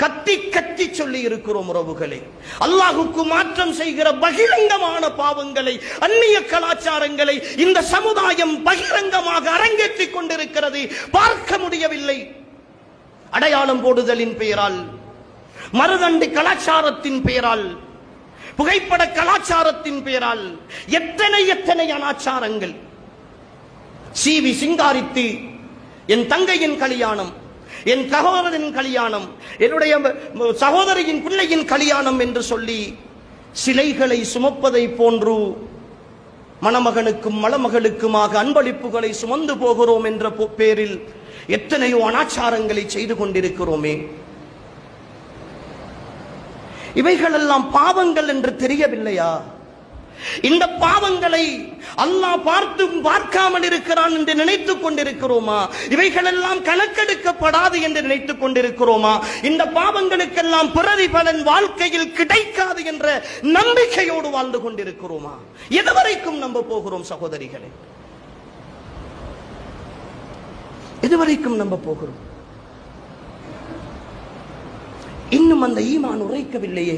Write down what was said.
கத்தி கத்தி சொல்லி இருக்கிறோம் உறவுகளே. அல்லாஹுக்கு மாற்றம் செய்கிற பகிரங்கமான பாவங்களை, அந்நிய கலாச்சாரங்களை இந்த சமுதாயம் பகிரங்கமாக அரங்கேற்றிக் கொண்டிருக்கிறது. பார்க்க முடியவில்லை. அடையாளம் போடுதலின் பெயரால், மருதண்டி கலாச்சாரத்தின் பெயரால், புகைப்பட கலாச்சாரத்தின் பெயரால் எத்தனை எத்தனை அனாச்சாரங்கள். சீவி சிங்காரித்து என் தங்கையின் கல்யாணம், என் சகோதரனின் கல்யாணம், என்னுடைய சகோதரியின் பிள்ளையின் கல்யாணம் என்று சொல்லி சிலைகளை சுமப்பதை போன்று மணமகனுக்கும் மணமகளுக்குமாக அன்பளிப்புகளை சுமந்து போகிறோம் என்ற பேரில் எத்தனையோ அனாச்சாரங்களை செய்து கொண்டிருக்கிறோமே. இவைகளெல்லாம் பாவங்கள் என்று தெரியவில்லையா? இந்த பாவங்களை அல்லாஹ் பார்க்காமல் இருக்கிறான் என்று நினைத்துக் கொண்டிருக்கிறோமா? இவைகளெல்லாம் கணக்கெடுக்கப்படாது என்று நினைத்துக் கொண்டிருக்கிறோமா? இந்த பாவங்களுக்கெல்லாம் பிரதிபலன் வாழ்க்கையில் கிடைக்காது என்ற நம்பிக்கையோடு வாழ்ந்து கொண்டிருக்கிறோமா? எதுவரைக்கும் நம்ப போகிறோம் சகோதரிகளே? எதுவரைக்கும் நம்ப போகிறோம்? இன்னும் அந்த ஈமான் உரைக்கவில்லையே.